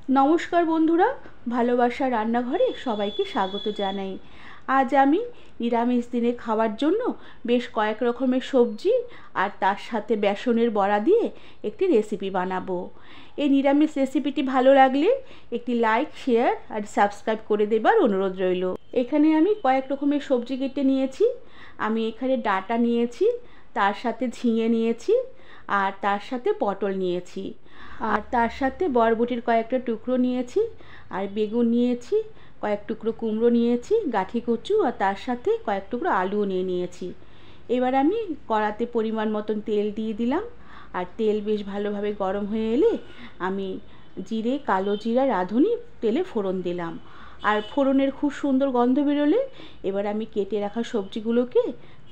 নমস্কার বন্ধুরা, ভালোবাসা রান্নাঘরে সবাইকে স্বাগত জানাই। আজ আমি নিরামিষ দিনে খাওয়ার জন্য বেশ কয়েক রকমের সবজি আর তার সাথে বেসনের বড়া দিয়ে একটি রেসিপি বানাবো। এই নিরামিষ রেসিপিটি ভালো লাগলে একটি লাইক, শেয়ার আর সাবস্ক্রাইব করে দেবার অনুরোধ রইল। এখানে আমি কয়েক রকমের সবজি কেটে নিয়েছি। আমি এখানে ডাঁটা নিয়েছি, তার সাথে ঝিঙে নিয়েছি, আর তার সাথে পটল নিয়েছি, আর তার সাথে বরবটির কয়েকটা টুকরো নিয়েছি, আর বেগুন নিয়েছি, কয়েক টুকরো কুমড়ো নিয়েছি, গাঁঠি কচু, আর তার সাথে কয়েক টুকরো আলুও নিয়েছি। এবার আমি কড়াতে পরিমাণ মতন তেল দিয়ে দিলাম, আর তেল বেশ ভালোভাবে গরম হয়ে এলে আমি জিরে, কালো জিরা, রাঁধুনি তেলে ফোড়ন দিলাম। আর ফোড়নের খুব সুন্দর গন্ধ বেরোলে এবার আমি কেটে রাখা সবজিগুলোকে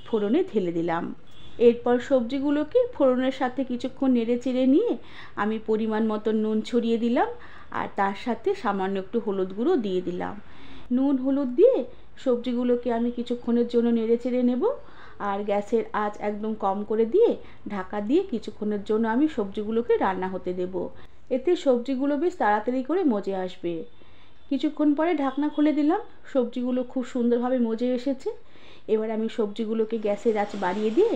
ফোড়নে ঢেলে দিলাম। এরপর সবজিগুলোকে ফোড়নের সাথে কিছুক্ষণ নেড়ে চেড়ে নিয়ে আমি পরিমাণ মতো নুন ছড়িয়ে দিলাম, আর তার সাথে সামান্য একটু হলুদ গুঁড়ো দিয়ে দিলাম। নুন হলুদ দিয়ে সবজিগুলোকে আমি কিছুক্ষণের জন্য নেড়ে চেড়ে নেব, আর গ্যাসের আঁচ একদম কম করে দিয়ে ঢাকা দিয়ে কিছুক্ষণের জন্য আমি সবজিগুলোকে রান্না হতে দেব। এতে সবজিগুলো বেশ তাড়াতাড়ি করে মজে আসবে। কিছুক্ষণ পরে ঢাকনা খুলে দিলাম, সবজিগুলো খুব সুন্দরভাবে মজে এসেছে। এবার আমি সবজিগুলোকে গ্যাসের আঁচ বাড়িয়ে দিয়ে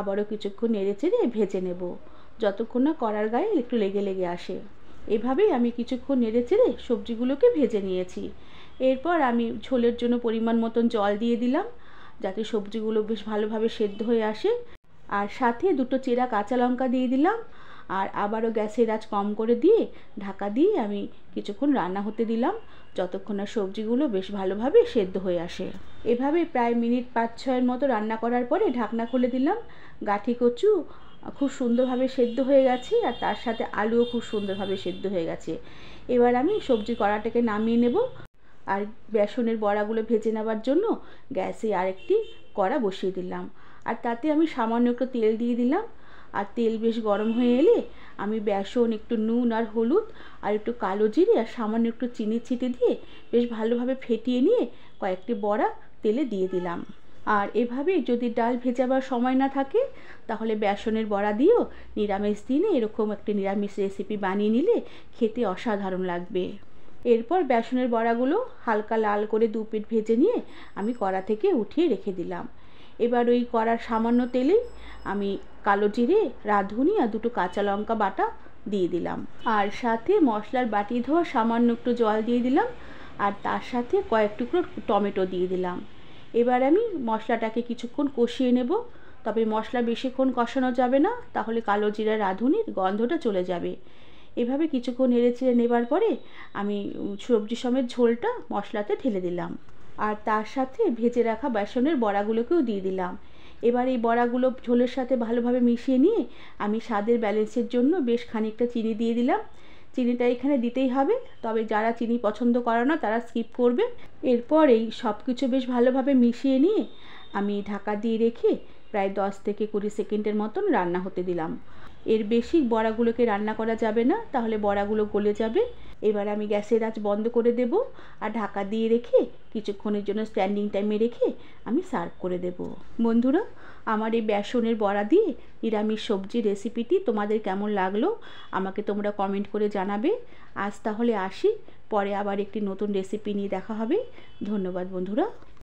আবারও কিছুক্ষণ নেড়ে চেড়ে ভেজে নেব, যতক্ষণ না কড়ার গায়ে একটু লেগে লেগে আসে। এভাবেই আমি কিছুক্ষণ নেড়ে চেড়ে সবজিগুলোকে ভেজে নিয়েছি। এরপর আমি ঝোলের জন্য পরিমাণ মতন জল দিয়ে দিলাম, যাতে সবজিগুলো বেশ ভালোভাবে সেদ্ধ হয়ে আসে। আর সাথে দুটো চেরা কাঁচা লঙ্কা দিয়ে দিলাম, আর আবারও গ্যাসের আঁচ কম করে দিয়ে ঢাকা দিয়ে আমি কিছুক্ষণ রান্না হতে দিলাম, যতক্ষণ না সবজিগুলো বেশ ভালোভাবে সেদ্ধ হয়ে আসে। এভাবে প্রায় মিনিট 5-6 মতো রান্না করার পরে ঢাকনা খুলে দিলাম। গাঁঠি কচু খুব সুন্দরভাবে সেদ্ধ হয়ে গেছে, আর তার সাথে আলুও খুব সুন্দরভাবে সেদ্ধ হয়ে গেছে। এবার আমি সবজি কড়াটাকে নামিয়ে নেব, আর বেসনের বড়াগুলো ভেজে নেওয়ার জন্য গ্যাসে আরেকটি কড়া বসিয়ে দিলাম, আর তাতে আমি সামান্য একটু তেল দিয়ে দিলাম। আর তেল বেশ গরম হয়ে এলে আমি বেসন, একটু নুন আর হলুদ, আর একটু কালো জিরে আর সামান্য একটু চিনি ছিটে দিয়ে বেশ ভালোভাবে ফেটিয়ে নিয়ে কয়েকটি বড়া তেলে দিয়ে দিলাম। আর এভাবে যদি ডাল ভেজাবার সময় না থাকে তাহলে বেসনের বড়া দিয়েও নিরামিষ দিনে এরকম একটি নিরামিষ রেসিপি বানিয়ে নিলে খেতে অসাধারণ লাগবে। এরপর বেসনের বড়াগুলো হালকা লাল করে 2 পিঠ ভেজে নিয়ে আমি কড়া থেকে উঠিয়ে রেখে দিলাম। এবার ওই কড়ার সামান্য তেলেই আমি কালো জিরে, রাঁধুনি আর দুটো কাঁচা লঙ্কা বাটা দিয়ে দিলাম, আর সাথে মশলার বাটি ধোয়া সামান্য একটু জল দিয়ে দিলাম, আর তার সাথে কয়েক টুকরো টমেটো দিয়ে দিলাম। এবার আমি মশলাটাকে কিছুক্ষণ কষিয়ে নেব, তবে মশলা বেশিক্ষণ কষানো যাবে না, তাহলে কালো জিরা, রাঁধুনির গন্ধটা চলে যাবে। এভাবে কিছুক্ষণ নেড়ে চেড়ে নেবার পরে আমি সবজি সমেত ঝোলটা মশলাতে ঢেলে দিলাম, আর তার সাথে ভেজে রাখা বেসনের বড়াগুলোকেও দিয়ে দিলাম। এবার এই বড়াগুলো ঝোলের সাথে ভালোভাবে মিশিয়ে নিয়ে আমি স্বাদের ব্যালেন্সের জন্য বেশ খানিকটা চিনি দিয়ে দিলাম। চিনিটা এখানে দিতেই হবে, তবে যারা চিনি পছন্দ করে না তারা স্কিপ করবে। এরপর এই সব কিছু বেশ ভালোভাবে মিশিয়ে নিয়ে আমি ঢাকা দিয়ে রেখে প্রায় 10 থেকে 20 সেকেন্ডের মতন রান্না হতে দিলাম। এর বেশি বড়াগুলোকে রান্না করা যাবে না, তাহলে বড়াগুলো গলে যাবে। এবার আমি গ্যাসের আঁচ বন্ধ করে দেব, আর ঢাকা দিয়ে রেখে কিছুক্ষণের জন্য স্ট্যান্ডিং টাইমে রেখে আমি সার্ভ করে দেব। বন্ধুরা, আমার এই বেসনের বড়া দিয়ে নিরামিষ সবজি রেসিপিটি তোমাদের কেমন লাগলো আমাকে তোমরা কমেন্ট করে জানাবে। আজ তাহলে আসি, পরে আবার একটি নতুন রেসিপি নিয়ে দেখা হবে। ধন্যবাদ বন্ধুরা।